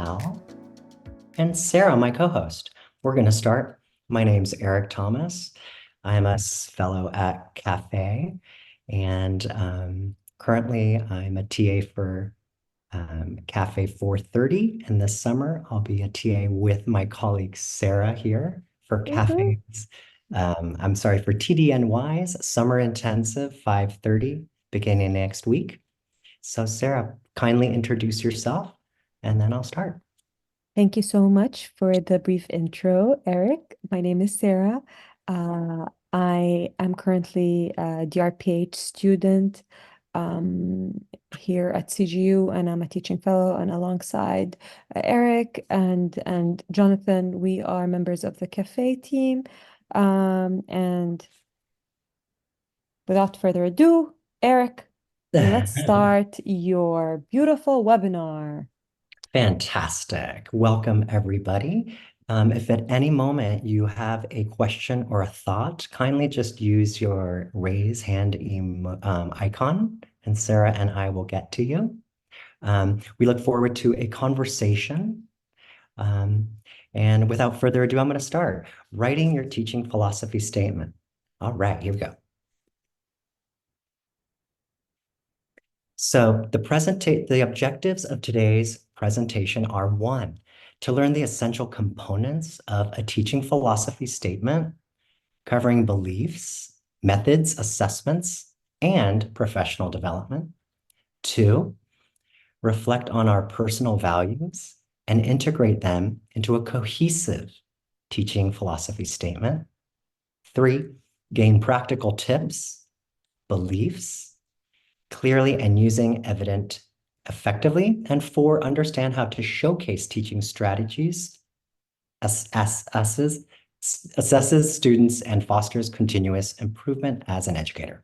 Al, and Sarah, my co-host. We're going to start. My name's Eric Thomas. I'm a fellow at Cafe, and currently I'm a TA for Cafe 430. And this summer, I'll be a TA with my colleague Sarah here for Mhm. Cafe's, I'm sorry, for TDNY's Summer Intensive 530 beginning next week. So Sarah, kindly introduce yourself and then I'll start. Thank you so much for the brief intro, Eric. My name is Sarah. I am currently a DRPH student here at CGU, and I'm a teaching fellow. And alongside Eric and Jonathan, we are members of the cafe team. And without further ado, Eric, let's start your beautiful webinar. Fantastic. Welcome, everybody. If at any moment you have a question or a thought, kindly just use your raise hand icon, and Sarah and I will get to you. We look forward to a conversation. Um, and without further ado, I'm going to start writing your teaching philosophy statement. All right, here we go. So the objectives of today's presentation are: one, to learn the essential components of a teaching philosophy statement covering beliefs, methods, assessments, and professional development. Two, reflect on our personal values and integrate them into a cohesive teaching philosophy statement. Three, gain practical tips, beliefs, clearly and using evident effectively. And four, understand how to showcase teaching strategies, assesses students, and fosters continuous improvement as an educator.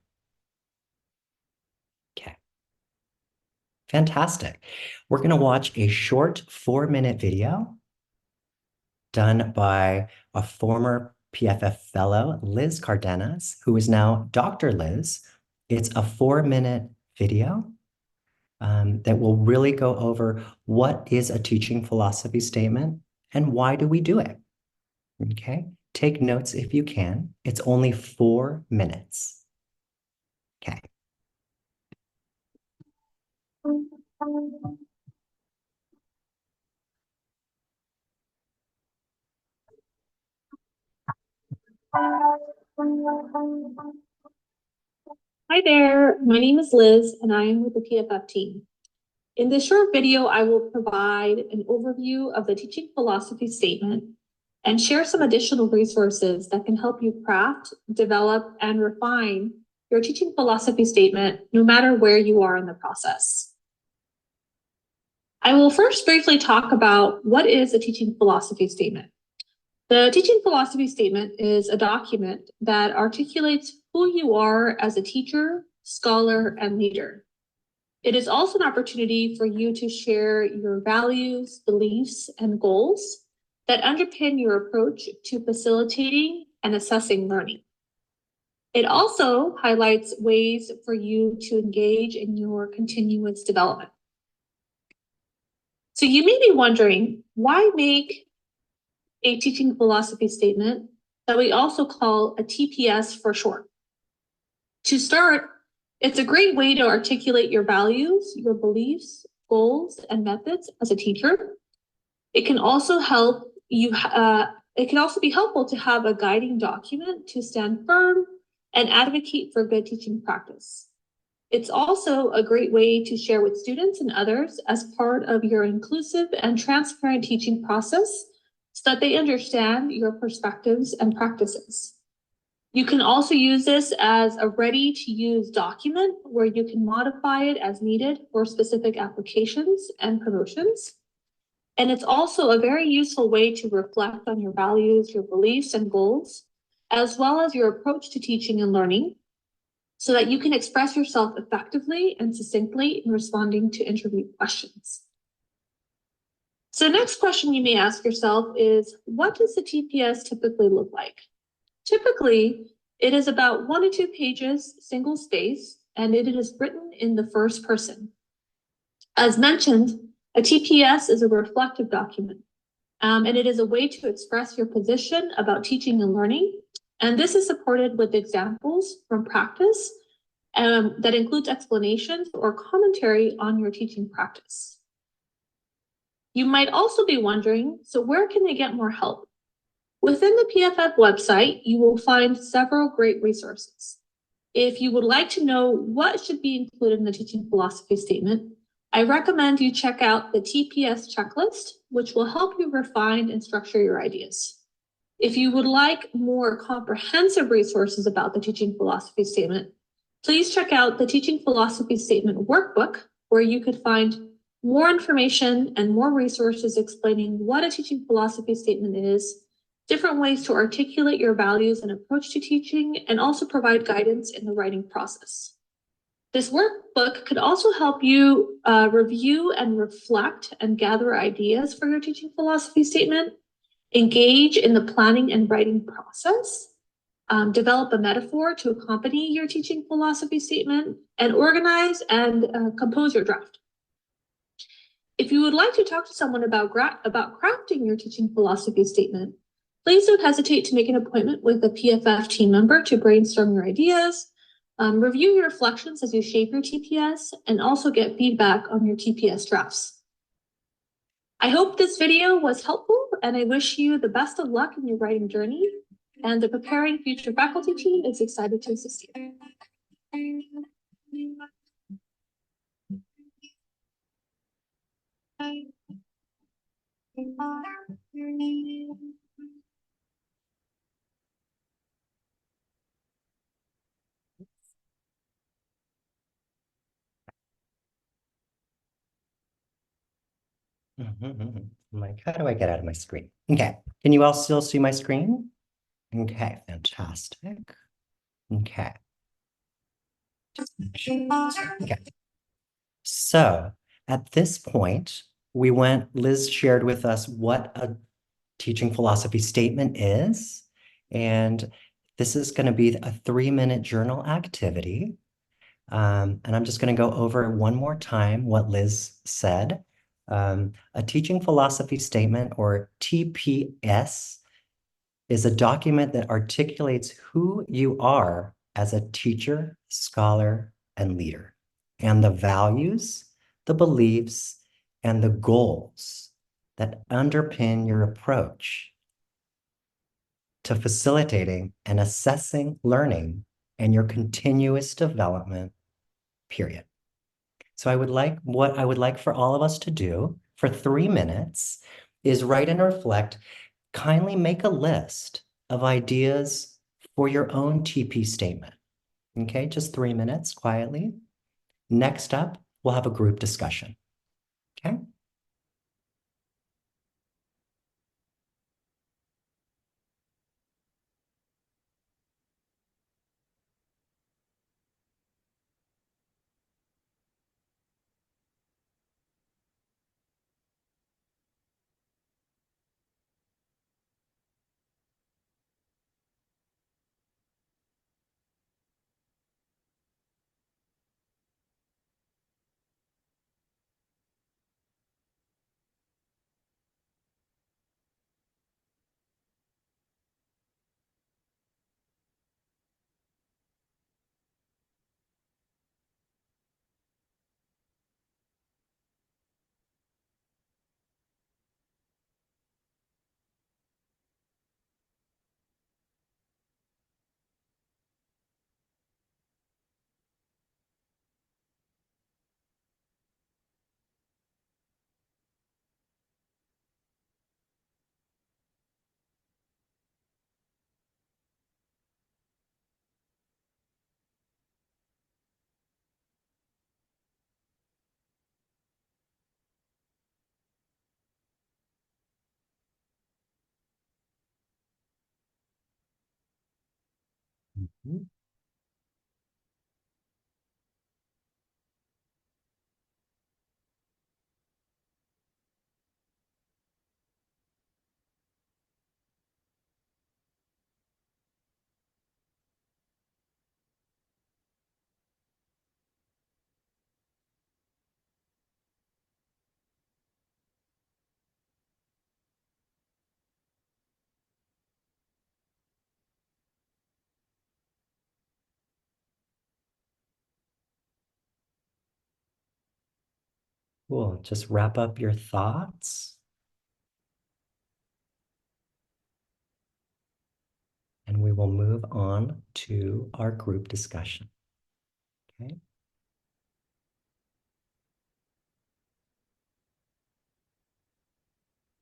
Okay, fantastic. We're going to watch a short 4-minute video done by a former PFF fellow, Liz Cardenas, who is now Dr. Liz. It's a 4-minute video that will really go over what is a teaching philosophy statement and why do we do it. Okay, take notes if you can. It's only 4 minutes. Okay. Hi there, my name is Liz and I am with the PFF team. In this short video, I will provide an overview of the teaching philosophy statement and share some additional resources that can help you craft, develop, and refine your teaching philosophy statement no matter where you are in the process. I will first briefly talk about what is a teaching philosophy statement. The teaching philosophy statement is a document that articulates who you are as a teacher, scholar, and leader. It is also an opportunity for you to share your values, beliefs, and goals that underpin your approach to facilitating and assessing learning. It also highlights ways for you to engage in your continuous development. So you may be wondering, why make a teaching philosophy statement that we also call a TPS for short? To start, it's a great way to articulate your values, your beliefs, goals, and methods as a teacher. It can also help you. It can also be helpful to have a guiding document to stand firm and advocate for good teaching practice. It's also a great way to share with students and others as part of your inclusive and transparent teaching process so that they understand your perspectives and practices. You can also use this as a ready-to-use document where you can modify it as needed for specific applications and promotions. And it's also a very useful way to reflect on your values, your beliefs, and goals, as well as your approach to teaching and learning, so that you can express yourself effectively and succinctly in responding to interview questions. So the next question you may ask yourself is, what does the TPS typically look like? Typically, it is about 1 to 2 pages, single space, and it is written in the first person. As mentioned, A TPS is a reflective document, and it is a way to express your position about teaching and learning. And this is supported with examples from practice that includes explanations or commentary on your teaching practice. You might also be wondering, so where can I get more help? Within the PFF website, you will find several great resources. If you would like to know what should be included in the teaching philosophy statement, I recommend you check out the TPS checklist, which will help you refine and structure your ideas. If you would like more comprehensive resources about the teaching philosophy statement, please check out the teaching philosophy statement workbook, where you could find more information and more resources explaining what a teaching philosophy statement is, different ways to articulate your values and approach to teaching, and also provide guidance in the writing process. This workbook could also help you review and reflect and gather ideas for your teaching philosophy statement, engage in the planning and writing process, develop a metaphor to accompany your teaching philosophy statement, and organize and compose your draft. If you would like to talk to someone about crafting your teaching philosophy statement, please don't hesitate to make an appointment with a PFF team member to brainstorm your ideas, review your reflections as you shape your TPS, and also get feedback on your TPS drafts. I hope this video was helpful, and I wish you the best of luck in your writing journey. And the Preparing Future Faculty team is excited to assist you. I'm like, how do I get out of my screen? Okay, can you all still see my screen? Okay, fantastic. Okay. Okay. So at this point, Liz shared with us what a teaching philosophy statement is. And this is going to be a 3-minute journal activity. And I'm just going to go over one more time what Liz said. A teaching philosophy statement, or TPS, is a document that articulates who you are as a teacher, scholar, and leader, and the values, the beliefs, and the goals that underpin your approach to facilitating and assessing learning and your continuous development, period. So what I would like for all of us to do for 3 minutes is write and reflect. Kindly make a list of ideas for your own TP statement. Okay, just 3 minutes quietly. Next up, we'll have a group discussion. Okay. Mhm. Cool. Just wrap up your thoughts. And we will move on to our group discussion. Okay.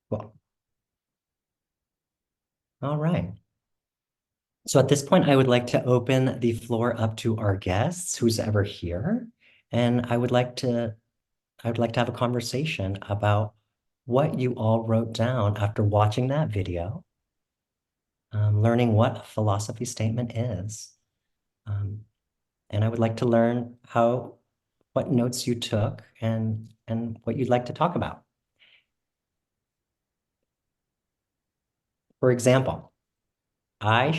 Cool. All right. So at this point, I would like to open the floor up to our guests, who's ever here. And I would like to have a conversation about what you all wrote down after watching that video, learning what a philosophy statement is. And I would like to learn what notes you took and what you'd like to talk about. For example, I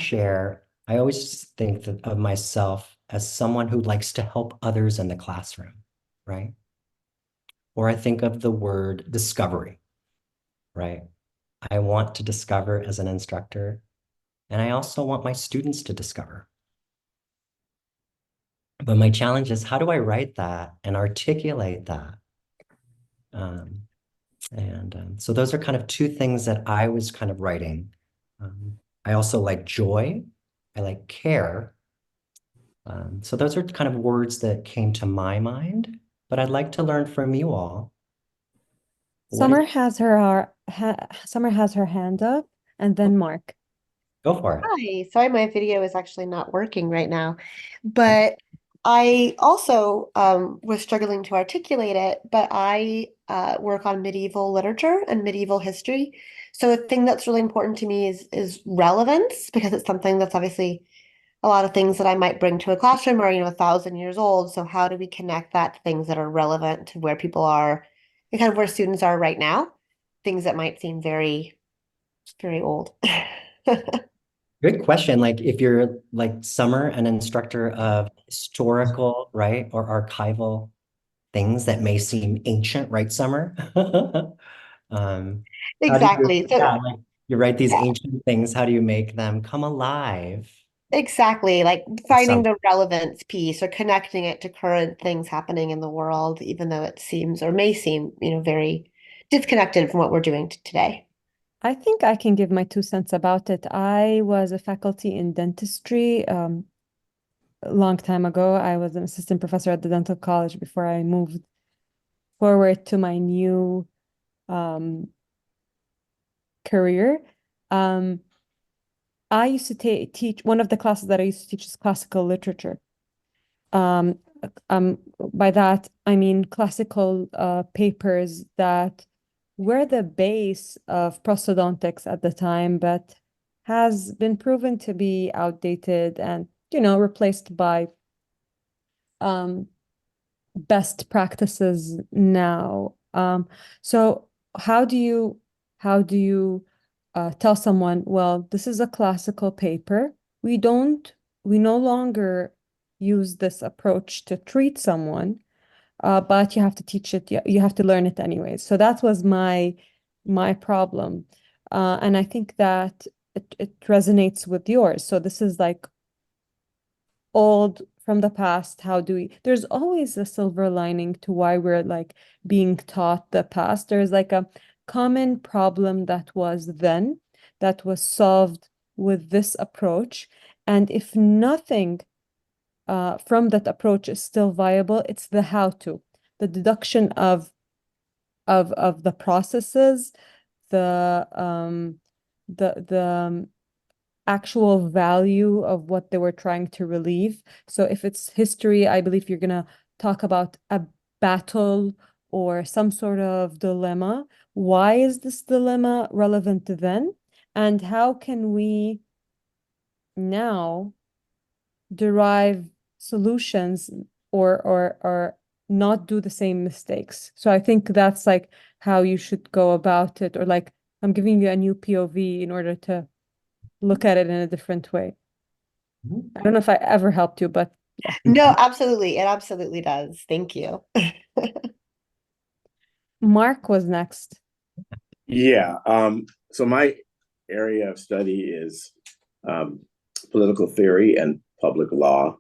always think of myself as someone who likes to help others in the classroom, right? Or I think of the word discovery, right? I want to discover as an instructor, and I also want my students to discover. But my challenge is, how do I write that and articulate that? So those are kind of two things that I was kind of writing. I also like joy. I like care. So those are kind of words that came to my mind, but I'd like to learn from you all. Summer has her Summer has her hand up, and then Mark. Go for it. Hi, sorry my video is actually not working right now, but I also was struggling to articulate it, but I work on medieval literature and medieval history. So a thing that's really important to me is relevance, because it's something that's obviously a lot of things that I might bring to a classroom are, 1,000 years old. So how do we connect that to things that are relevant to where people are and kind of where students are right now? Things that might seem very, very old. Good question. Like if you're like Summer, an instructor of historical, right, or archival things that may seem ancient, right, Summer? How do you, Exactly. So yeah, like you write these yeah, ancient things, how do you make them come alive? exactly. Like Some finding the relevance piece or connecting it to current things happening in the world, even though it seems or may seem, very disconnected from what we're doing today. I think I can give my 2 cents about it. I was a faculty in dentistry a long time ago. I was an assistant professor at the dental college before I moved forward to my new um, career. Um, I used to teach one of the classes that I used to teach is classical literature. Um, by that, I mean classical papers that were the base of prosthodontics at the time, but has been proven to be outdated and, replaced by um, best practices now. So how do you tell someone, well, this is a classical paper. We no longer use this approach to treat someone, but you have to teach it. You have to learn it anyways. So that was my problem, and I think that it resonates with yours. So this is like old from the past. There's always a silver lining to why we're like being taught the past. There's like a common problem that was then that was solved with this approach. And if nothing from that approach is still viable, it's the how to, the deduction of the processes, the actual value of what they were trying to relieve. So if it's history, I believe you're gonna talk about a battle or some sort of dilemma. Why is this dilemma relevant then? And how can we now derive solutions or not do the same mistakes? So I think that's like how you should go about it, or like I'm giving you a new POV in order to look at it in a different way. I don't know if I ever helped you, but yeah. No, absolutely. It absolutely does. Thank you. Mark was next. Yeah. So my area of study is um, political theory and public law,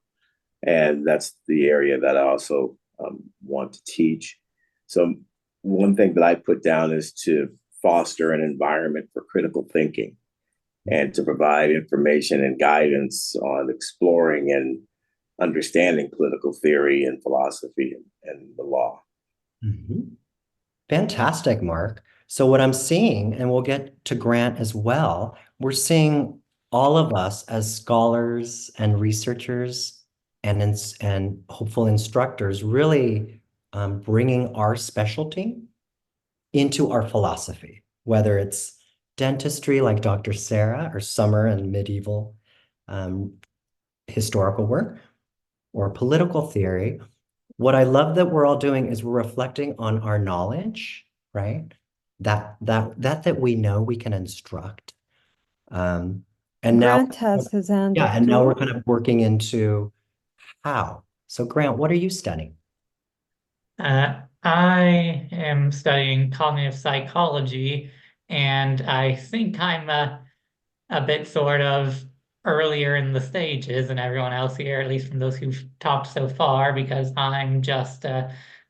and that's the area that I also want to teach. So one thing that I put down is to foster an environment for critical thinking and to provide information and guidance on exploring and understanding political theory and philosophy and the law. Mhm. Fantastic, Mark. So what I'm seeing, and we'll get to Grant as well, we're seeing all of us as scholars and researchers and hopeful instructors really bringing our specialty into our philosophy, whether it's dentistry like Dr. Sarah or Summer and medieval um, historical work or political theory. What I love that we're all doing is we're reflecting on our knowledge, right? That we know we can instruct. Um, and now, Grant has his hand yeah, up and now we're too. kind of working into how. So Grant, what are you studying? I am studying cognitive psychology, and I think I'm a bit sort of earlier in the stages than everyone else here, at least from those who've talked so far, because I'm just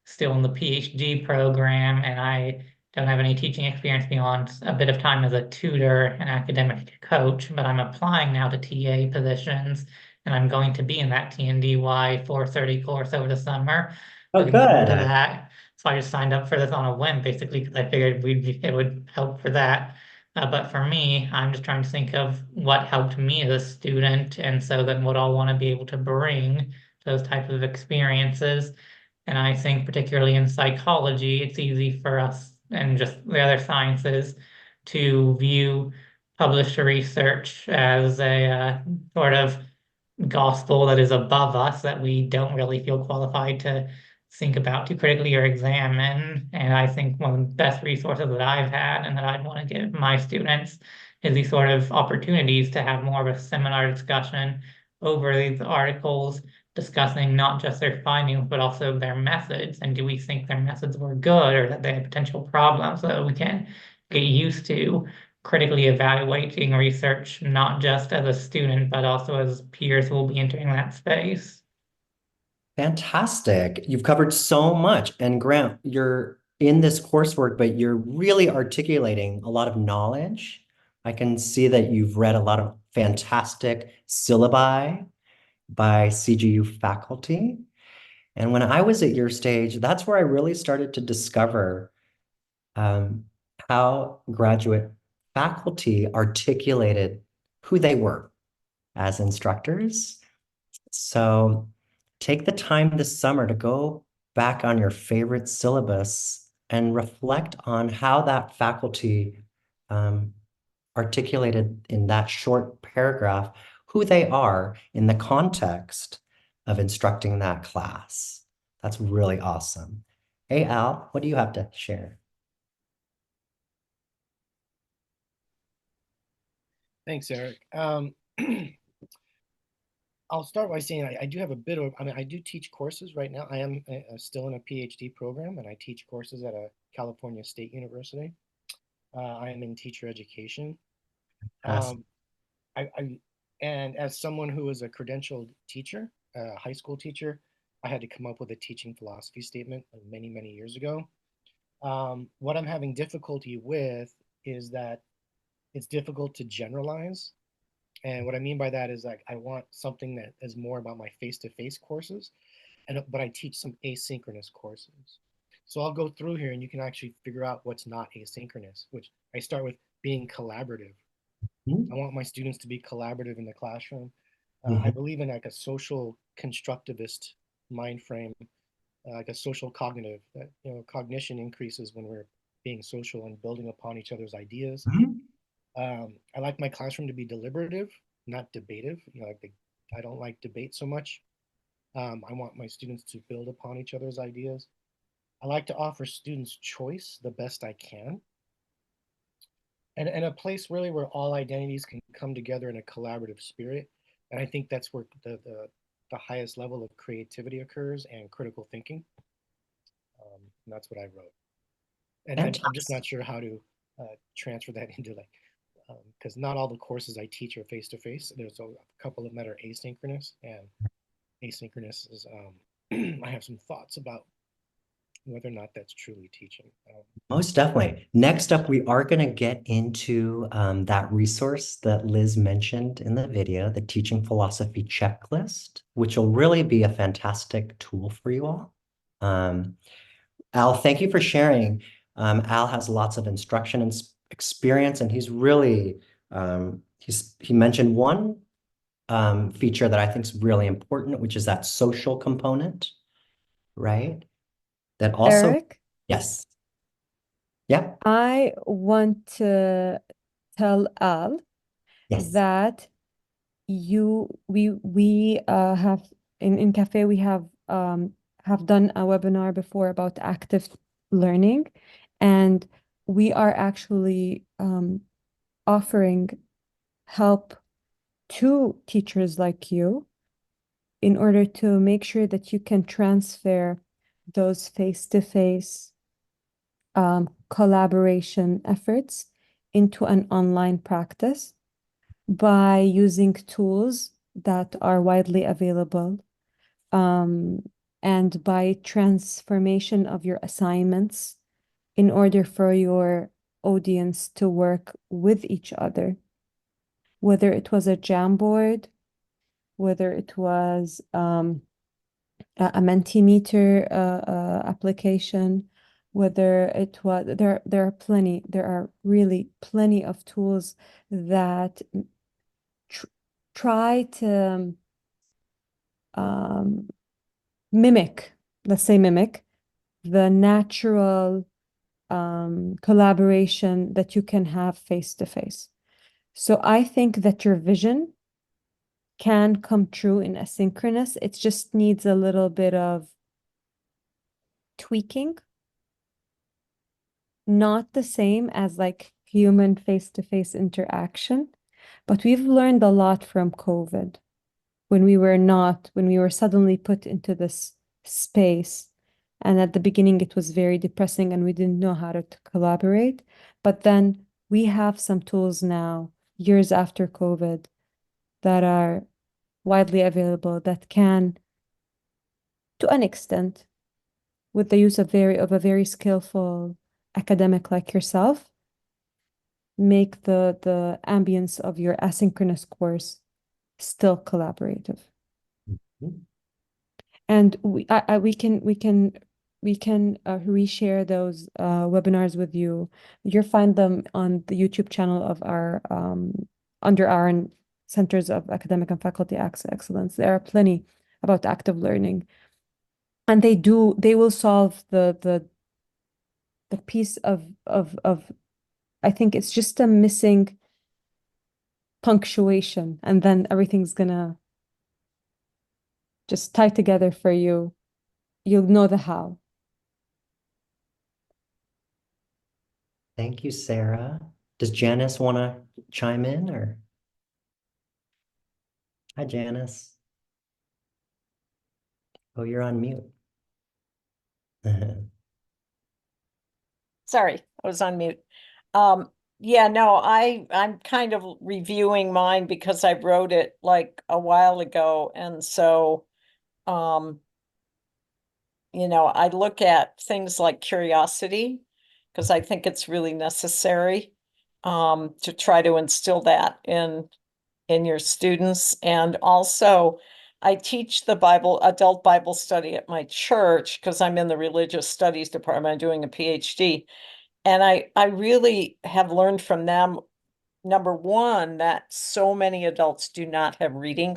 still in the PhD program and I don't have any teaching experience beyond a bit of time as a tutor and academic coach, but I'm applying now to TA positions and I'm going to be in that TNDY 430 course over the summer. Oh, Looking forward to good. that. So I just signed up for this on a whim, basically, because I figured it would help for that. But for me, I'm just trying to think of what helped me as a student, and so then what I'll want to be able to bring to those types of experiences. And I think particularly in psychology, it's easy for us and just the other sciences to view published research as a sort of gospel that is above us that we don't really feel qualified to think about too critically or examine. And I think one of the best resources that I've had and that I'd want to give my students is these sort of opportunities to have more of a seminar discussion over these articles, discussing not just their findings, but also their methods. And do we think their methods were good or that they had potential problems so that we can get used to critically evaluating research, not just as a student, but also as peers who will be entering that space. Fantastic. You've covered so much. And Grant, you're in this coursework, but you're really articulating a lot of knowledge. I can see that you've read a lot of fantastic syllabi by CGU faculty. And when I was at your stage, that's where I really started to discover um, how graduate faculty articulated who they were as instructors. So take the time this summer to go back on your favorite syllabus and reflect on how that faculty um, articulated in that short paragraph who they are in the context of instructing that class. That's really awesome. Hey, Al, what do you have to share? Thanks, Eric. I'll start by saying I do have a bit of, I mean, I do teach courses right now. I am still in a PhD program and I teach courses at a California State University. I am in teacher education. Ask. Um, I and as someone who is a credentialed teacher, a high school teacher, I had to come up with a teaching philosophy statement many, many years ago. What I'm having difficulty with is that it's difficult to generalize. And what I mean by that is like I want something that is more about my face-to-face courses, and but I teach some asynchronous courses. So I'll go through here and you can actually figure out what's not asynchronous, which I start with being collaborative. I want my students to be collaborative in the classroom. I Mhm. believe in like a social constructivist mind frame, like a social cognitive, that cognition increases when we're being social and building upon each other's ideas. Mhm. I like my classroom to be deliberative, not debative. I don't like debate so much. I want my students to build upon each other's ideas. I like to offer students choice the best I can, and a place really where all identities can come together in a collaborative spirit. And I think that's where the highest level of creativity occurs and critical thinking. And that's what I wrote. And I'm just Fantastic. not sure how to transfer that into like because not all the courses I teach are face to face. There's a couple of them that are asynchronous, and asynchronous is I have some thoughts about whether or not that's truly teaching. Most definitely. Next up, we are going to get into that resource that Liz mentioned in the video, the Teaching Philosophy Checklist, which will really be a fantastic tool for you all. Al, thank you for sharing. Al has lots of instruction and experience, and he's really, he mentioned one feature that I think is really important, which is that social component, right? That also, Eric, yes. Yeah. I want to tell Al Yes. that we have in cafe we have done a webinar before about active learning, and we are actually offering help to teachers like you in order to make sure that you can transfer those face-to-face collaboration efforts into an online practice by using tools that are widely available, and by transformation of your assignments in order for your audience to work with each other, whether it was a Jamboard, whether it was a Mentimeter application, whether it was there are really plenty of tools that try to mimic, let's say mimic the natural collaboration that you can have face to face. So I think that your vision can come true in asynchronous. It just needs a little bit of tweaking. Not the same as like human face-to-face interaction, but we've learned a lot from COVID when we were suddenly put into this space. And at the beginning, it was very depressing and we didn't know how to collaborate. But then we have some tools now, years after COVID, that are widely available that can, to an extent, with the use of a very skillful academic like yourself, make the ambience of your asynchronous course still collaborative. Mhm. And we can reshare those webinars with you. You'll find them on the YouTube channel of our under our Centers of Academic and Faculty Excellence. There are plenty about active learning, and they will solve the piece of I think it's just a missing punctuation, and then everything's gonna just tie together for you. You'll know the how. Thank you, Sarah. Does Janice want to chime in or? Hi, Janice. Oh, you're on mute. Sorry, I was on mute. Yeah, no, I'm kind of reviewing mine because I wrote it like a while ago, and so I look at things like curiosity because I think it's really necessary to try to instill that in your students. And also I teach the adult Bible study at my church because I'm in the religious studies department. I'm doing a PhD. And I really have learned from them, number one, that so many adults do not have reading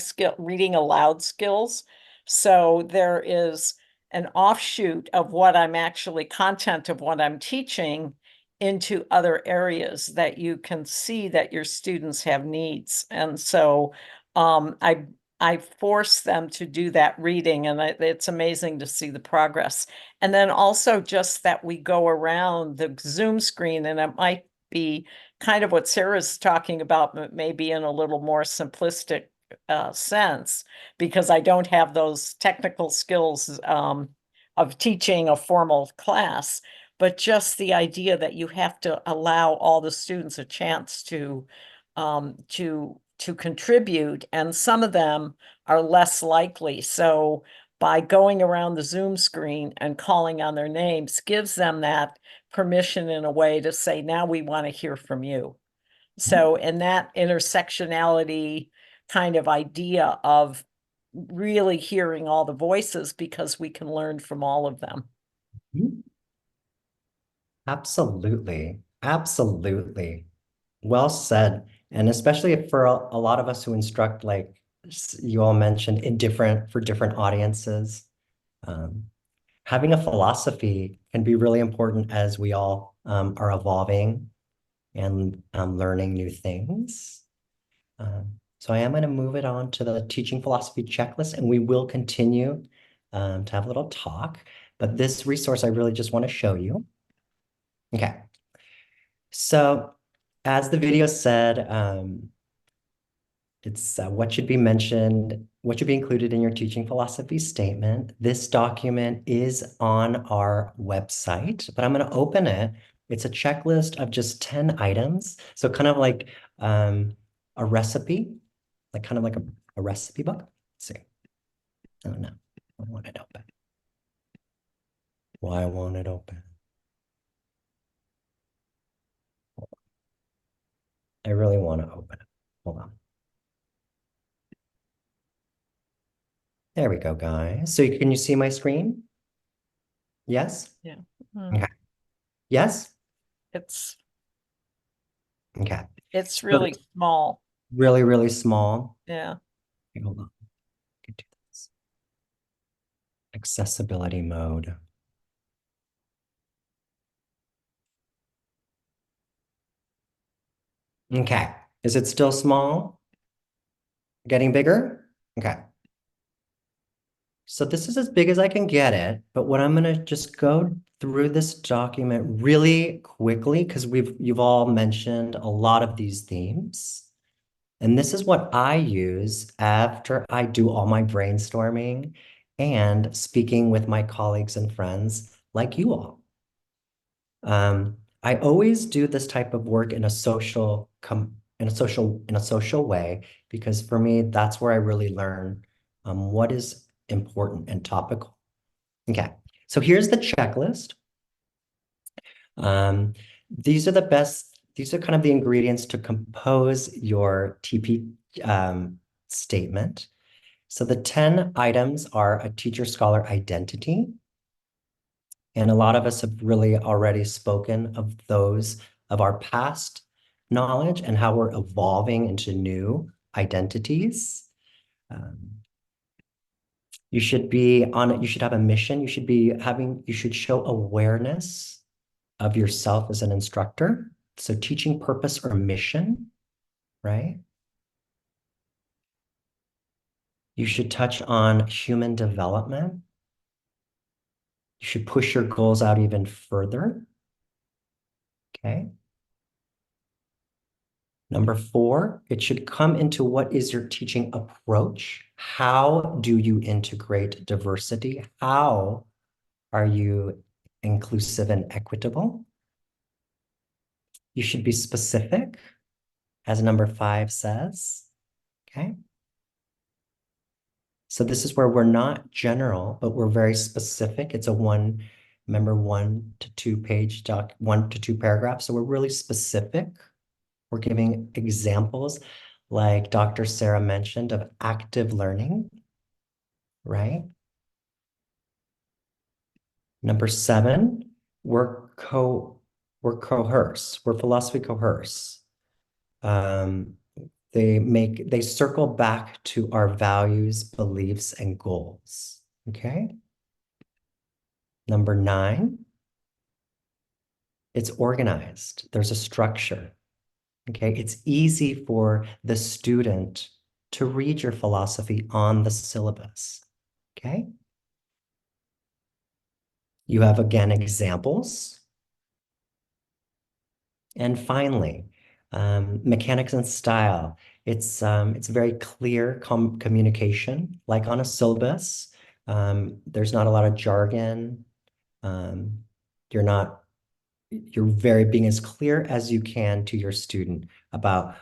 aloud skills. So there is an offshoot of what I'm actually content of what I'm teaching into other areas that you can see that your students have needs. And so I force them to do that reading, and it's amazing to see the progress. And then also just that we go around the Zoom screen, and it might be kind of what Sarah's talking about, but maybe in a little more simplistic sense, because I don't have those technical skills of teaching a formal class, but just the idea that you have to allow all the students a chance to contribute, and some of them are less likely. So by going around the Zoom screen and calling on their names gives them that permission in a way to say, now we want to hear from you. So in that intersectionality kind of idea of really hearing all the voices, because we can learn from all of them. Absolutely. Absolutely. Well said. And especially for a lot of us who instruct, like you all mentioned, for different audiences, having a philosophy can be really important as we all are evolving and learning new things. So I am going to move it on to the teaching philosophy checklist, and we will continue to have a little talk. But this resource I really just want to show you. Okay. So as the video said, it's what should be mentioned, what should be included in your teaching philosophy statement. This document is on our website, but I'm going to open it. It's a checklist of just 10 items. So kind of like a recipe, like kind of like a recipe book. Let's see. Oh no, I want it open. Why won't it open? I really want to open it. Hold on. There we go, guys. So can you see my screen? Yes? Yeah. Okay. Yes? It's Okay. really small. Really, really small. Yeah. Okay, hold on. I can do this. Accessibility mode. Okay. Is it still small? Getting bigger? Okay. So this is as big as I can get it, but what I'm gonna just go through this document really quickly because you've all mentioned a lot of these themes. And this is what I use after I do all my brainstorming and speaking with my colleagues and friends like you all. I always do this type of work in a social way because for me that's where I really learn what is important and topical. Okay, so here's the checklist. These are kind of the ingredients to compose your TP statement. So the 10 items are a teacher-scholar identity. And a lot of us have really already spoken of those of our past knowledge and how we're evolving into new identities. You should have a mission. You should show awareness of yourself as an instructor. So teaching purpose or mission, right? You should touch on human development. You should push your goals out even further. Okay. Number 4, it should come into what is your teaching approach? How do you integrate diversity? How are you inclusive and equitable? You should be specific, as number 5 says. Okay. So this is where we're not general, but we're very specific. It's a 1 to 2 page doc, 1 to 2 paragraphs. So we're really specific. We're giving examples like Dr. Sarah mentioned of active learning, right? Number 7, we're coerce. We're philosophy coerce. They circle back to our values, beliefs, and goals. Okay. Number 9, it's organized. There's a structure. Okay. It's easy for the student to read your philosophy on the syllabus. Okay. You have, again, examples. And finally, mechanics and style. It's very clear communication, like on a syllabus. There's not a lot of jargon. You're being as clear as you can to your student about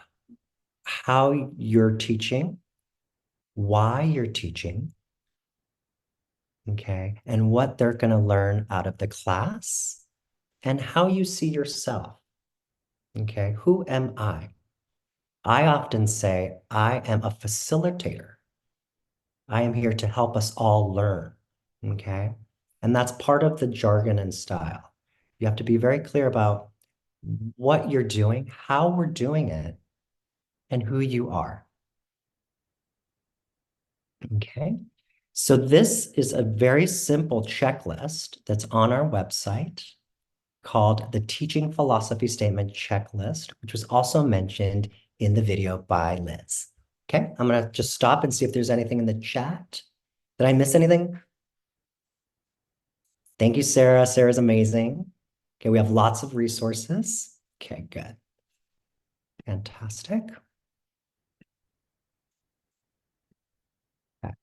how you're teaching, why you're teaching, okay, and what they're going to learn out of the class and how you see yourself, okay? Who am I? I often say I am a facilitator. I am here to help us all learn, okay? And that's part of the jargon and style. You have to be very clear about what you're doing, how we're doing it, and who you are. Okay. So this is a very simple checklist that's on our website called the Teaching Philosophy Statement Checklist, which was also mentioned in the video by Liz. Okay, I'm gonna just stop and see if there's anything in the chat. Did I miss anything? Thank you, Sarah. Sarah's amazing. Okay, we have lots of resources. Okay, good. Fantastic. Okay.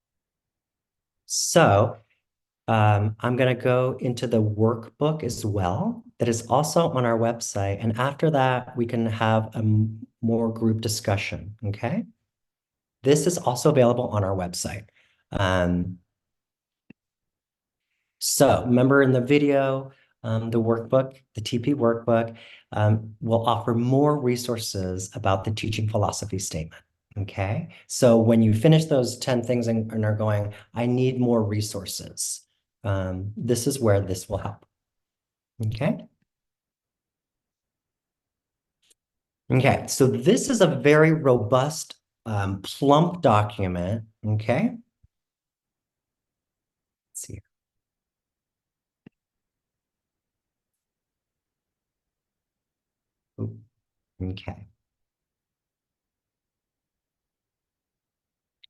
So I'm going to go into the workbook as well that is also on our website. And after that, we can have a more group discussion, okay? This is also available on our website. So remember in the video, the workbook, the TP workbook, will offer more resources about the teaching philosophy statement. Okay, so when you finish those 10 things and are going, I need more resources, this is where this will help. Okay. Okay, so this is a very robust, plump document. Okay. Let's see. Ooh, okay.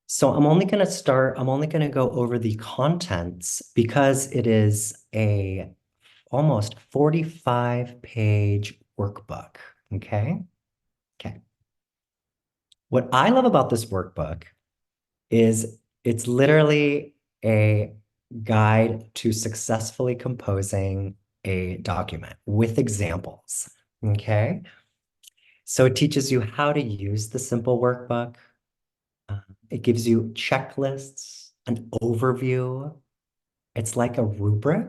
So I'm only going to go over the contents because it is a almost 45-page workbook, okay? Okay. What I love about this workbook is it's literally a guide to successfully composing a document with examples, okay? So it teaches you how to use the simple workbook. It gives you checklists, an overview. It's like a rubric.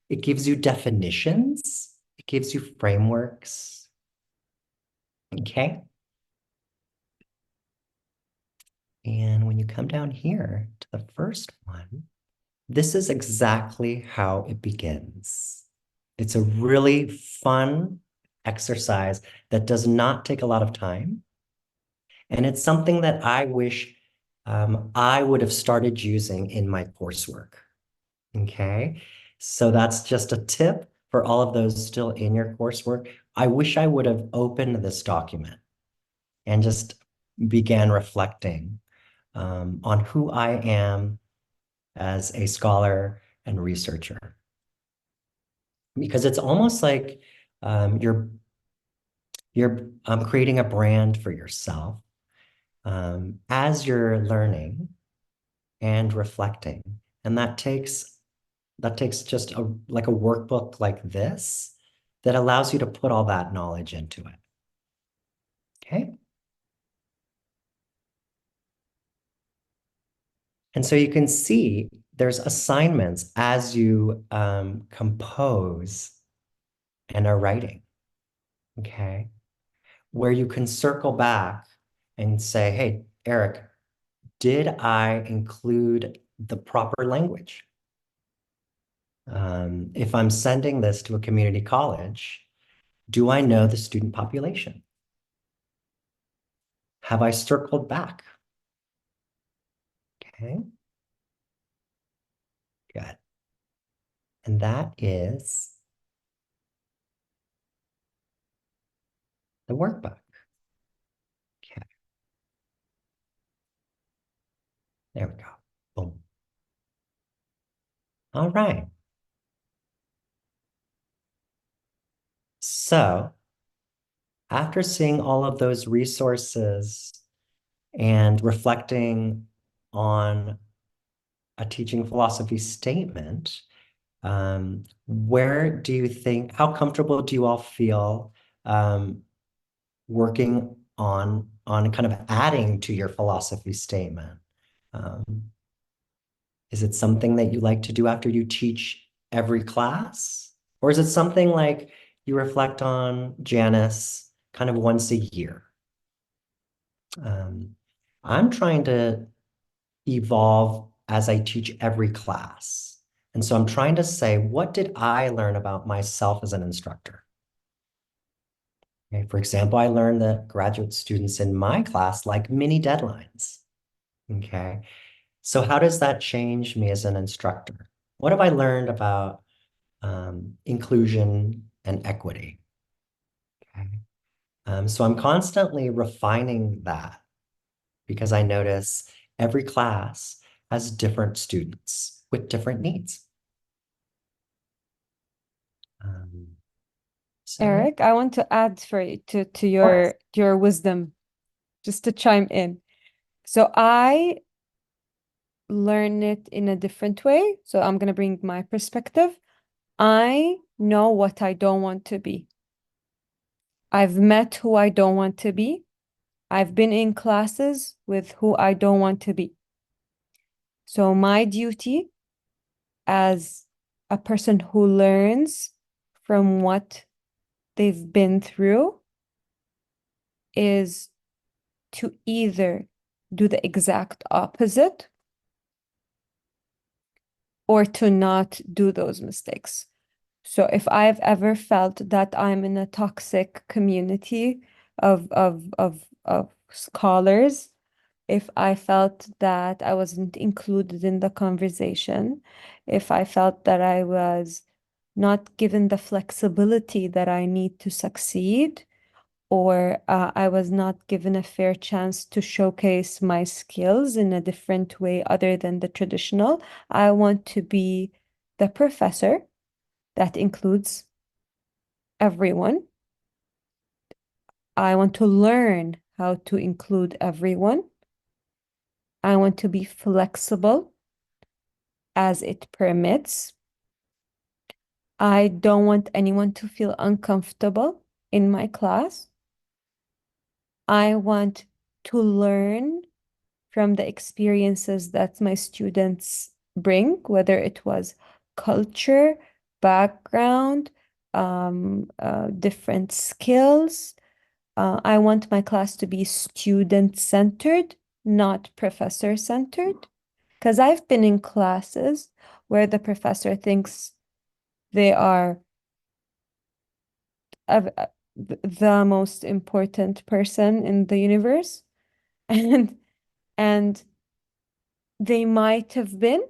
It gives you definitions. It gives you frameworks. Okay. And when you come down here to the first one, this is exactly how it begins. It's a really fun exercise that does not take a lot of time. And it's something that I wish I would have started using in my coursework. Okay, so that's just a tip for all of those still in your coursework. I wish I would have opened this document and just began reflecting on who I am as a scholar and researcher. Because it's almost like you're creating a brand for yourself as you're learning and reflecting. And that takes just like a workbook like this that allows you to put all that knowledge into it. Okay. And so you can see there's assignments as you compose and are writing. Okay. Where you can circle back and say, hey, Eric, did I include the proper language? If I'm sending this to a community college, do I know the student population? Have I circled back? Okay, good. And that is the workbook. Okay, there we go. Boom. All right. So after seeing all of those resources and reflecting on a teaching philosophy statement, where do you think, how comfortable do you all feel working on kind of adding to your philosophy statement? Is it something that you like to do after you teach every class? Or is it something like you reflect on, Janice, kind of once a year? I'm trying to evolve as I teach every class. And so I'm trying to say, what did I learn about myself as an instructor? Okay, for example, I learned that graduate students in my class like mini deadlines. Okay, so how does that change me as an instructor? What have I learned about inclusion and equity? Okay, so I'm constantly refining that because I notice every class has different students with different needs. So, Eric, I want to add for you to course. your wisdom, just to chime in. So I learn it in a different way. So I'm gonna bring my perspective. I know what I don't want to be. I've met who I don't want to be. I've been in classes with who I don't want to be. So my duty as a person who learns from what they've been through is to either do the exact opposite or to not do those mistakes. So if I've ever felt that I'm in a toxic community of scholars, if I felt that I wasn't included in the conversation, if I felt that I was not given the flexibility that I need to succeed, or I was not given a fair chance to showcase my skills in a different way other than the traditional, I want to be the professor that includes everyone. I want to learn how to include everyone. I want to be flexible as it permits. I don't want anyone to feel uncomfortable in my class. I want to learn from the experiences that my students bring, whether it was culture, background, different skills. I want my class to be student-centered, not professor-centered. Because I've been in classes where the professor thinks they are the most important person in the universe, and they might have been,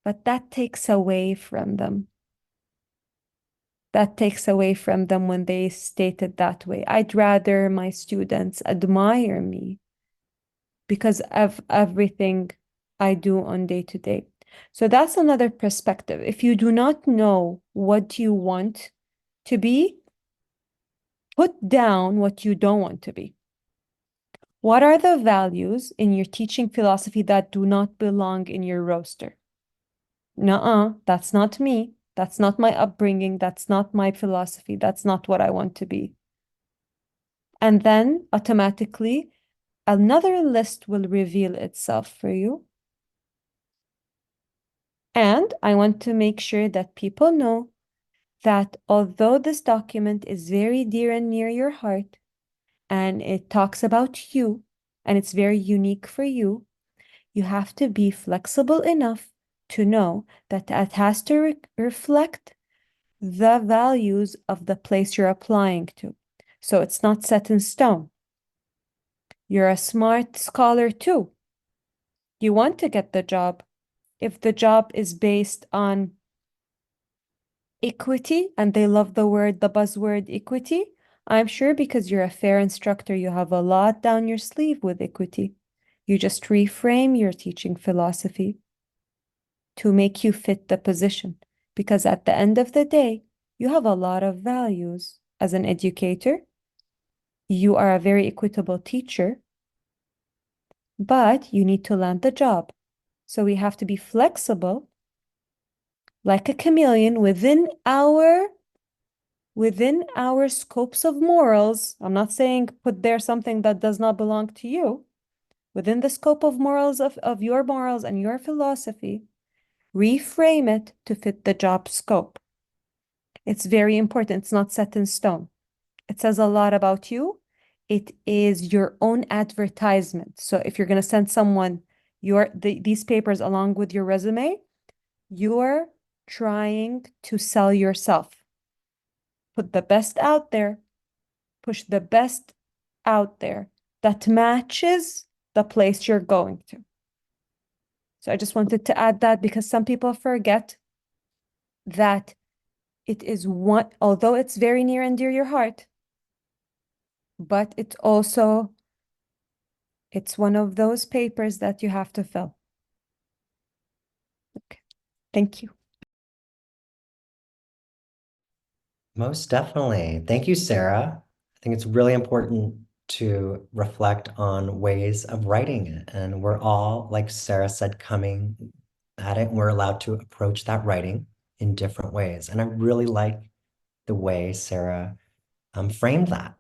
but that takes away from them. That takes away from them when they state it that way. I'd rather my students admire me because of everything I do on day to day. So that's another perspective. If you do not know what you want to be, put down what you don't want to be. What are the values in your teaching philosophy that do not belong in your roster? Nuh-uh, that's not me. That's not my upbringing. That's not my philosophy. That's not what I want to be. And then automatically, another list will reveal itself for you. And I want to make sure that people know that although this document is very dear and near your heart, and it talks about you, and it's very unique for you, you have to be flexible enough to know that it has to reflect the values of the place you're applying to. So it's not set in stone. You're a smart scholar too. You want to get the job. If the job is based on equity, and they love the buzzword equity, I'm sure because you're a fair instructor, you have a lot down your sleeve with equity. You just reframe your teaching philosophy to make you fit the position. Because at the end of the day, you have a lot of values as an educator. You are a very equitable teacher, but you need to land the job. So we have to be flexible, like a chameleon, within our scopes of morals. I'm not saying put there something that does not belong to you. Within the scope of morals of your morals and your philosophy, reframe it to fit the job scope. It's very important. It's not set in stone. It says a lot about you. It is your own advertisement. So if you're going to send someone these papers along with your resume, you're trying to sell yourself. Put the best out there. Push the best out there that matches the place you're going to. So I just wanted to add that because some people forget that it is one, although it's very near and dear your heart, but it's one of those papers that you have to fill. Okay, thank you. Most definitely. Thank you, Sarah. I think it's really important to reflect on ways of writing it. And we're all, like Sarah said, coming at it, and we're allowed to approach that writing in different ways. And I really like the way Sarah framed that.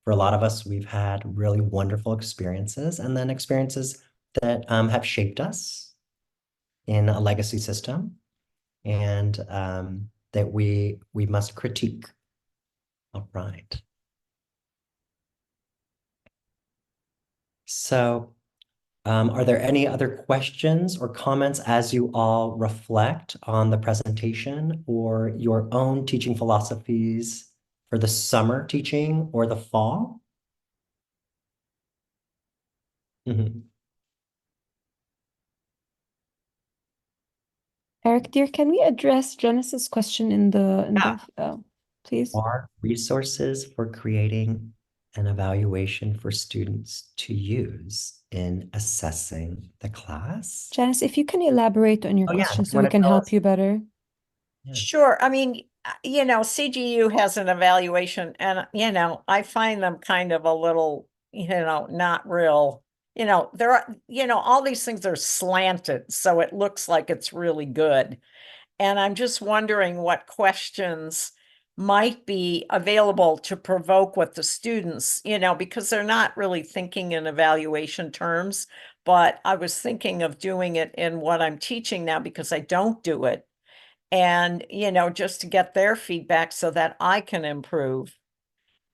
For a lot of us, we've had really wonderful experiences, and then experiences that have shaped us in a legacy system, and that we must critique. All right. So, are there any other questions or comments as you all reflect on the presentation or your own teaching philosophies for the summer teaching or the fall? Mhm. Eric, dear, can we address Genesis' question in the please? Are resources for creating an evaluation for students to use in assessing the class? Janice, if you can elaborate on your Oh, yeah. question Do you so we wanna can tell help us? you better. Yeah. Sure. I mean, CGU has an evaluation and, I find them kind of a little, not real, there are, all these things are slanted, so it looks like it's really good. And I'm just wondering what questions might be available to provoke with the students, because they're not really thinking in evaluation terms. But I was thinking of doing it in what I'm teaching now because I don't do it. And, just to get their feedback so that I can improve.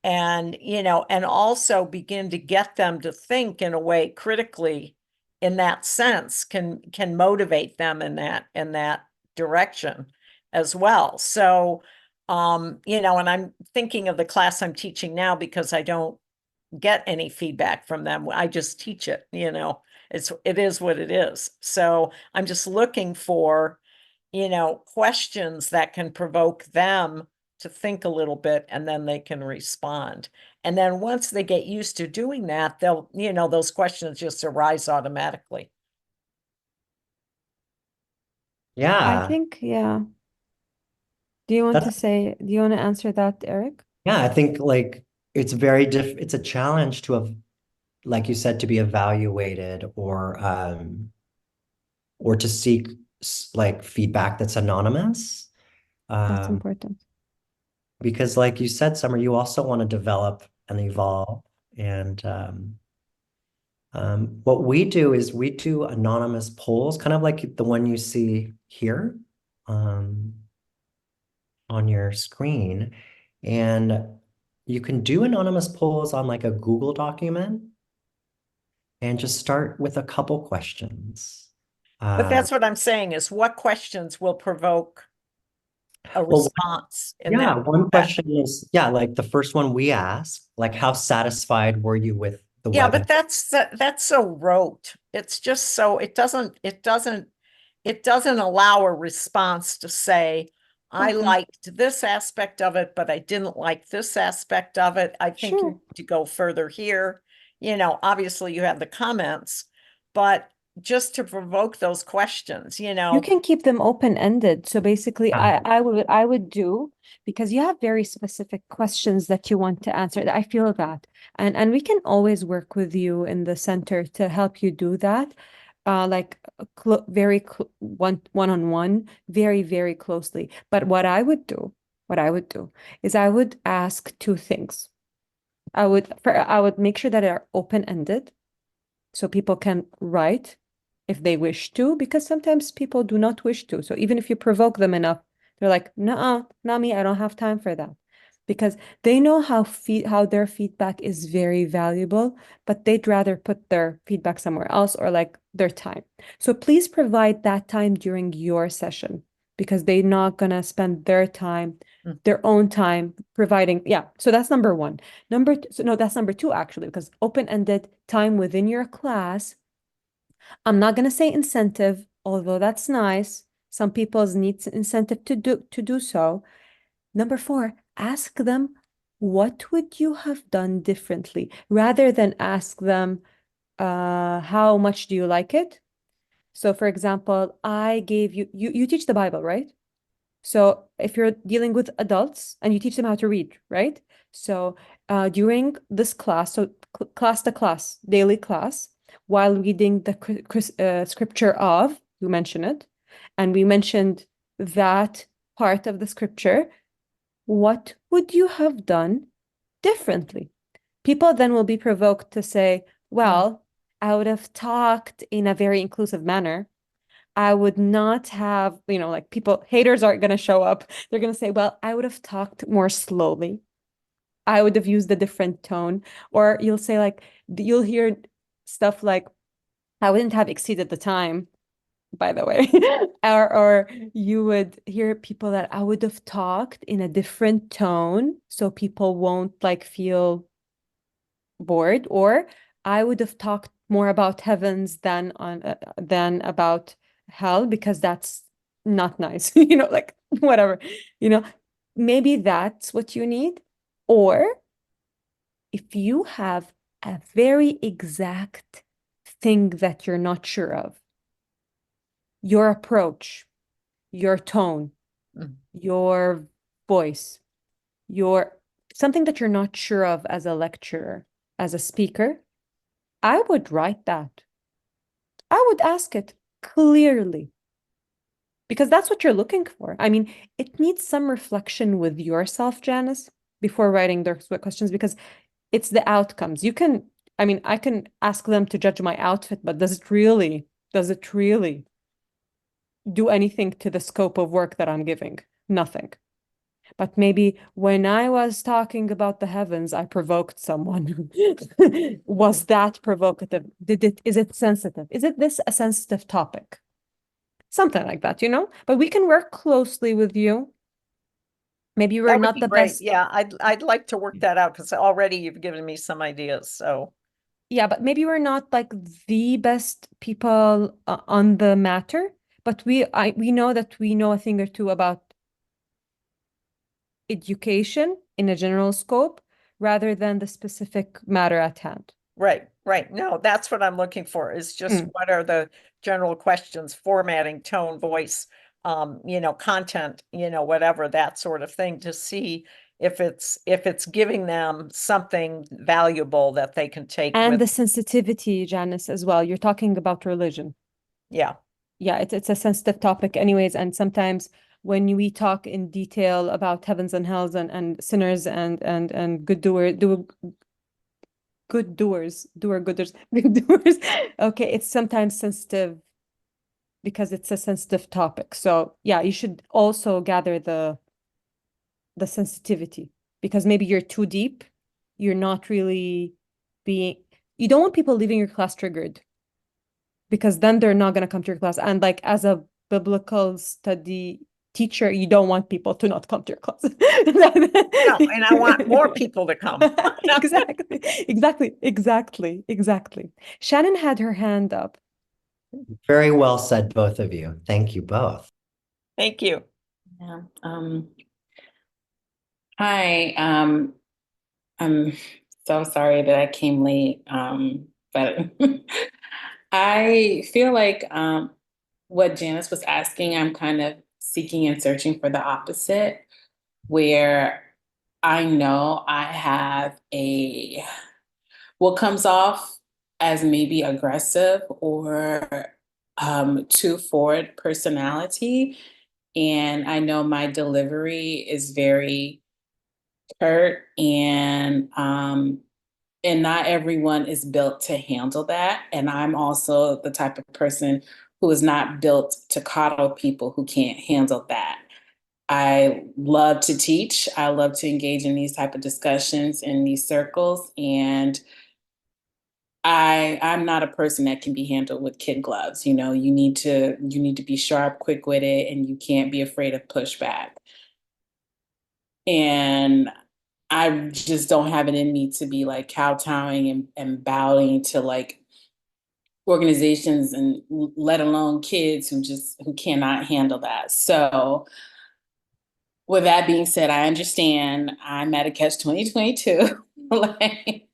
And, and also begin to get them to think in a way critically in that sense can motivate them in that direction as well. So, and I'm thinking of the class I'm teaching now because I don't get any feedback from them. I just teach it, it is what it is. So I'm just looking for, questions that can provoke them to think a little bit and then they can respond. And then once they get used to doing that, they'll, those questions just arise automatically. I Yeah. think, yeah. Do you want to answer that, Eric? Yeah, I think like it's it's a challenge to have, like you said, to be evaluated or to seek like feedback that's anonymous. That's Um, important. because like you said, Summer, you also want to develop and evolve. And what we do is we do anonymous polls, kind of like the one you see here um, on your screen. And you can do anonymous polls on like a Google document and just start with a couple questions. But that's what I'm saying is what questions will provoke a Well, response in yeah, that. one question is, yeah, like the first one we asked, like how satisfied were you with the Yeah, webinar? but that's so rote. It's just so it doesn't allow a response to say, I Okay. liked this aspect of it, but I didn't like this aspect of it. I think you Sure. need to go further here. Obviously you have the comments, but just to provoke those questions, You can keep them open-ended. So basically, Yeah. I would do because you have very specific questions that you want to answer. I feel that. And we can always work with you in the center to help you do that. Like very one-on-one, very, very closely. But what I would do is I would ask two things. I would make sure that they are open-ended so people can write if they wish to, because sometimes people do not wish to. So even if you provoke them enough, they're like, "Nuh-uh, not me, I don't have time for that." Because they know how their feedback is very valuable, but they'd rather put their feedback somewhere else or like their time. So please provide that time during your session because they're not gonna spend their own time providing. Yeah, so that's number one. That's number two actually, because open-ended time within your class. I'm not gonna say incentive, although that's nice. Some people's need incentive to do so. Number four, ask them, what would you have done differently? Rather than ask them, how much do you like it? So for example, I gave you teach the Bible, right? So if you're dealing with adults and you teach them how to read, right? So during this class, so class to class, daily class, while reading the scripture of, you mention it, and we mentioned that part of the scripture, what would you have done differently? People then will be provoked to say, well, I would have talked in a very inclusive manner. I would not have, like haters aren't going to show up. They're going to say, well, I would have talked more slowly. I would have used a different tone. Or you'll say, like, you'll hear stuff like, I wouldn't have exceeded the time, by the way. or you would hear people that I would have talked in a different tone so people won't like feel bored, or I would have talked more about heavens than about hell because that's not nice. Like whatever. You know, maybe that's what you need. Or if you have a very exact thing that you're not sure of, your approach, your tone, your voice, your something that you're not sure of as a lecturer, as a speaker, I would write that. I would ask it clearly because that's what you're looking for. I mean, it needs some reflection with yourself, Janice, before writing their questions because it's the outcomes. I can ask them to judge my outfit, but does it really do anything to the scope of work that I'm giving? Nothing. But maybe when I was talking about the heavens, I provoked someone. Was that provocative? Is it sensitive? Is this a sensitive topic? Something like that, But we can work closely with you. Maybe we're That would not be the great. best. Yeah, I'd like to work that out because already you've given me some ideas. So Yeah, but maybe we're not like the best people on the matter, but we know that we know a thing or two about education in a general scope rather than the specific matter at hand. right. No, that's what I'm looking for is just what are the general questions, formatting, tone, voice, content, whatever, that sort of thing to see if it's giving them something valuable that they can take And with. the sensitivity, Janice, as well. You're talking about religion. Yeah. Yeah, it's a sensitive topic anyways. And sometimes when we talk in detail about heavens and hells and sinners and good doers, good doers. Okay, it's sometimes sensitive because it's a sensitive topic. So yeah, you should also gather the sensitivity because maybe you're too deep. You're not really you don't want people leaving your class triggered because then they're not going to come to your class. And like as a biblical study teacher, you don't want people to not come to your class. No, and I want more people to come. Exactly. Shannon had her hand up. Very well said, both of you. Thank you both. Thank you. Yeah. Hi. I'm so sorry that I came late. But I feel like what Janice was asking, I'm kind of seeking and searching for the opposite, where I know I have what comes off as maybe aggressive or too forward personality. And I know my delivery is very curt and and not everyone is built to handle that. And I'm also the type of person who is not built to coddle people who can't handle that. I love to teach. I love to engage in these type of discussions in these circles. And I'm not a person that can be handled with kid gloves. You know, you need to be sharp, quick-witted, and you can't be afraid of pushback. And I just don't have it in me to be like kowtowing and bowing to like organizations, and let alone kids who cannot handle that. So with that being said, I understand I'm at a catch 2022. Like,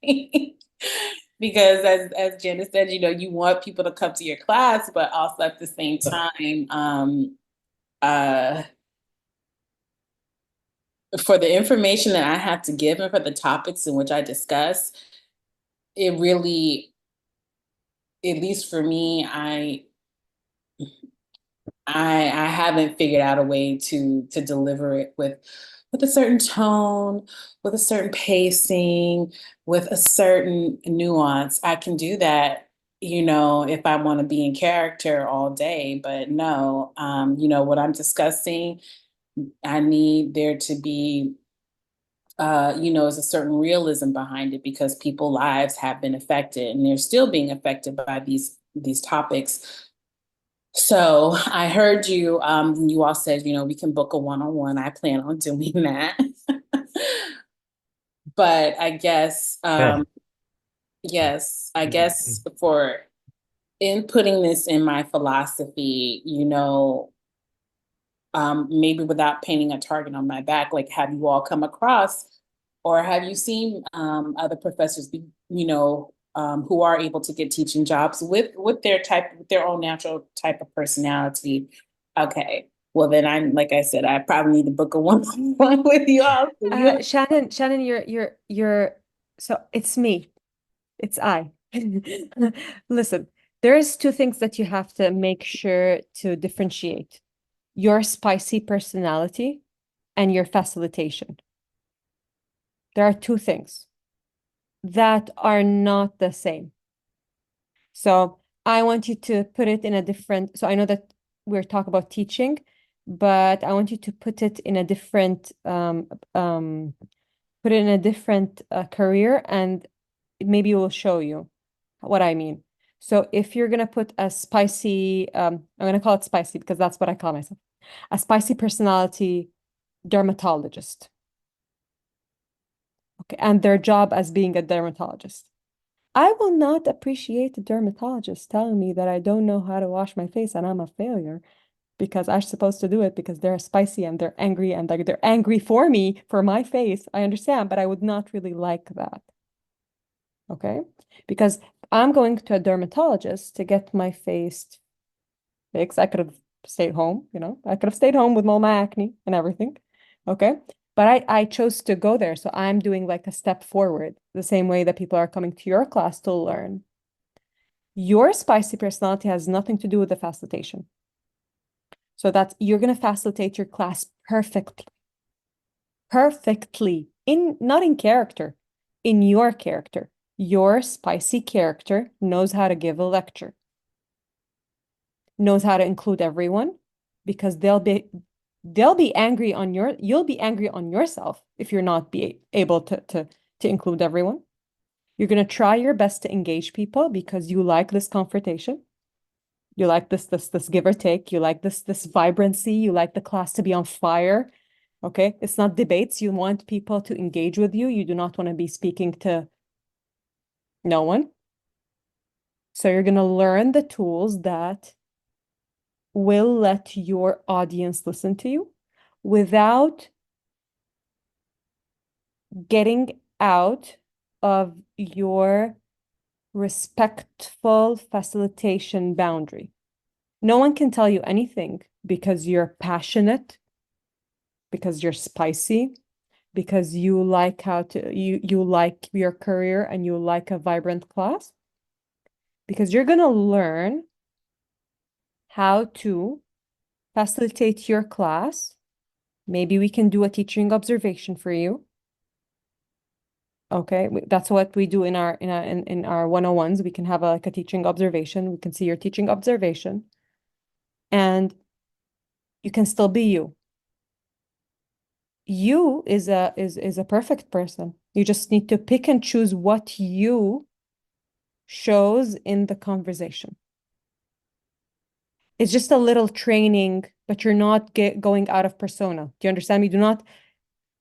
because as Janice said, you know, you want people to come to your class, but also at the same time, uh for the information that I have to give and for the topics in which I discuss, it really, at least for me, I haven't figured out a way to deliver it with a certain tone, with a certain pacing, with a certain nuance. I can do that, you know, if I want to be in character all day, but no, you know, what I'm discussing, I need there to be you know, is a certain realism behind it, because people's lives have been affected and they're still being affected by these topics. So I heard you when you all said, you know, we can book a one-on-one. I plan on doing that. But I guess Good. yes, I guess for inputting this in my philosophy, you know, maybe without painting a target on my back, like, have you all come across or have you seen other professors be, you know, who are able to get teaching jobs with their own natural type of personality? Okay, well then, I'm like I said, I probably need to book a one-on-one with you all. So Shannon, you're so it's me. It's I. Listen, there's two things that you have to make sure to differentiate: your spicy personality and your facilitation. There are two things that are not the same. So I want you to put it in a different, so I know that we're talking about teaching, but I want you to put it in a different career, and maybe it will show you what I mean. So if you're gonna put a spicy, I'm gonna call it spicy because that's what I call myself, a spicy personality dermatologist. Okay, and their job as being a dermatologist. I will not appreciate a dermatologist telling me that I don't know how to wash my face and I'm a failure because I'm supposed to do it because they're spicy and they're angry and they're angry for me, for my face. I understand, but I would not really like that. Okay? Because I'm going to a dermatologist to get my face fixed. I could have stayed home, you know, I could have stayed home with all my acne and everything. Okay? But I chose to go there. So I'm doing like a step forward, the same way that people are coming to your class to learn. Your spicy personality has nothing to do with the facilitation. So that's, you're going to facilitate your class perfectly. Perfectly. Not in character, in your character. Your spicy character knows how to give a lecture, knows how to include everyone, because they'll be angry on you'll be angry on yourself if you're not be able to include everyone. You're going to try your best to engage people because you like this confrontation. You like this give or take. You like this vibrancy. You like the class to be on fire. Okay? It's not debates. You want people to engage with you. You do not want to be speaking to no one. So you're going to learn the tools that will let your audience listen to you without getting out of your respectful facilitation boundary. No one can tell you anything because you're passionate, because you're spicy, because you like you like your career and you like a vibrant class. Because you're gonna learn how to facilitate your class. Maybe we can do a teaching observation for you. Okay, that's what we do in our 101s. We can have like a teaching observation. We can see your teaching observation, and you can still be you. You is a perfect person. You just need to pick and choose what you shows in the conversation. It's just a little training, but you're not going out of persona. Do you understand me? Do not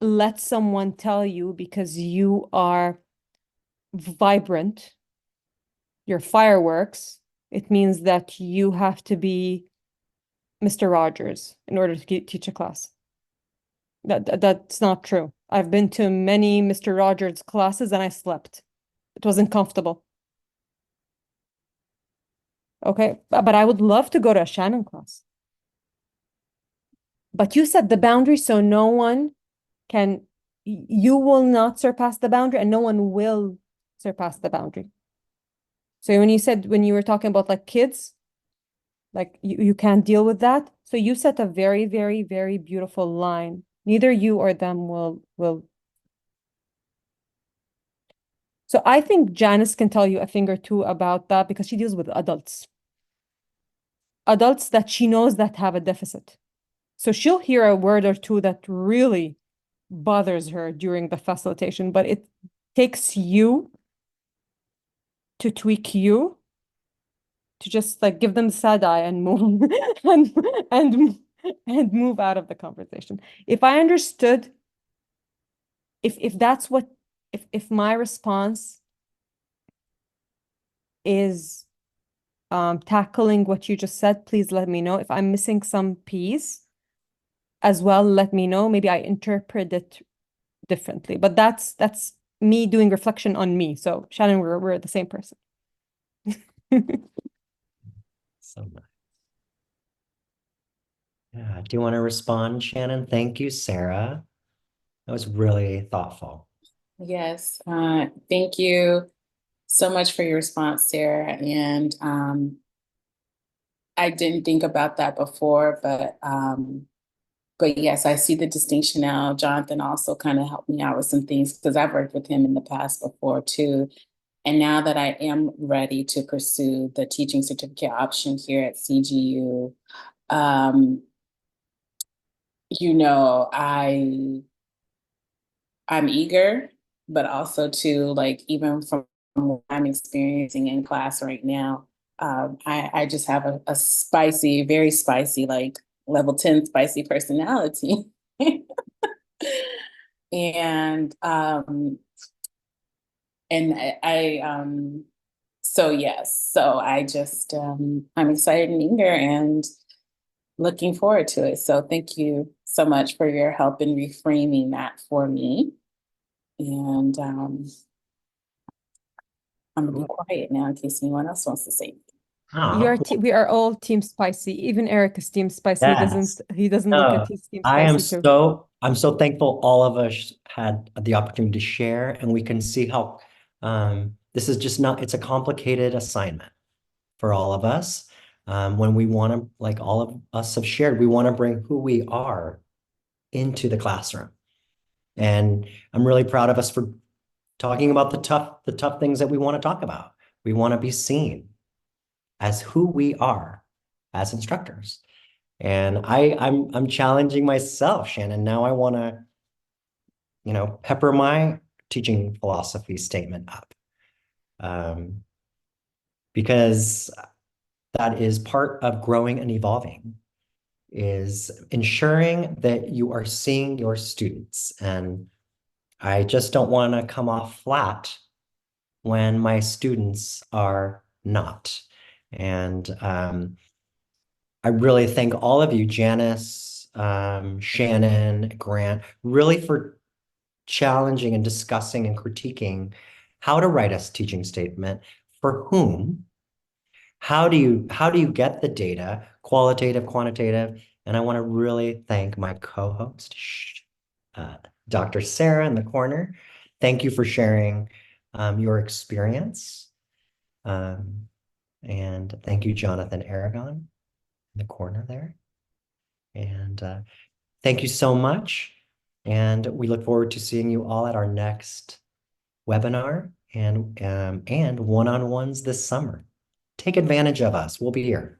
let someone tell you because you are vibrant, you're fireworks. It means that you have to be Mr. Rogers in order to teach a class. That's not true. I've been to many Mr. Rogers classes and I slept. It wasn't comfortable. Okay, but I would love to go to a Shannon class. But you set the boundary so no one can, you will not surpass the boundary and no one will surpass the boundary. So when you were talking about like kids, like you can't deal with that. So you set a very, very, very beautiful line. Neither you or them will. So I think Janice can tell you a thing or two about that because she deals with adults. Adults that she knows that have a deficit. So she'll hear a word or two that really bothers her during the facilitation, but it takes you to tweak you to just like give them the side eye and move and and and move out of the conversation. If I understood, if that's what if my response is tackling what you just said, please let me know. If I'm missing some piece as well, let me know. Maybe I interpret it differently, but that's me doing reflection on me. So Shannon, we're the same person. So nice. Yeah. Do you want to respond, Shannon? Thank you, Sarah. That was really thoughtful. Yes, thank you so much for your response, Sarah. And I didn't think about that before, but yes, I see the distinction now. Jonathan also kind of helped me out with some things because I've worked with him in the past before too. And now that I am ready to pursue the teaching certificate option here at CGU, you know, I'm eager, but also to like even from what I'm experiencing in class right now, I just have a spicy, very spicy, like level 10 spicy personality. and so yes, so I just I'm excited and eager and looking forward to it. So thank you so much for your help in reframing that for me. And I'm gonna be quiet now in case anyone else wants to say. Oh, We are all team spicy. Even Eric is team spicy. yes. He doesn't look at his team I am spicy too. I'm so thankful all of us had the opportunity to share, and we can see how this is just not, it's a complicated assignment for all of us. When we want to, like all of us have shared, we want to bring who we are into the classroom. And I'm really proud of us for talking about the tough things that we want to talk about. We want to be seen as who we are as instructors. And I'm challenging myself, Shannon. Now I want to, pepper my teaching philosophy statement up. Because that is part of growing and evolving, is ensuring that you are seeing your students. And I just don't want to come off flat when my students are not. And I really thank all of you, Janice, Shannon, Grant, really for challenging and discussing and critiquing how to write a teaching statement, for whom, how do you get the data, qualitative, quantitative, and I want to really thank my co-host, Dr. Sarah in the corner. Thank you for sharing your experience. And thank you, Jonathan Aragon in the corner there. And thank you so much. And we look forward to seeing you all at our next webinar and one-on-ones this summer. Take advantage of us. We'll be here.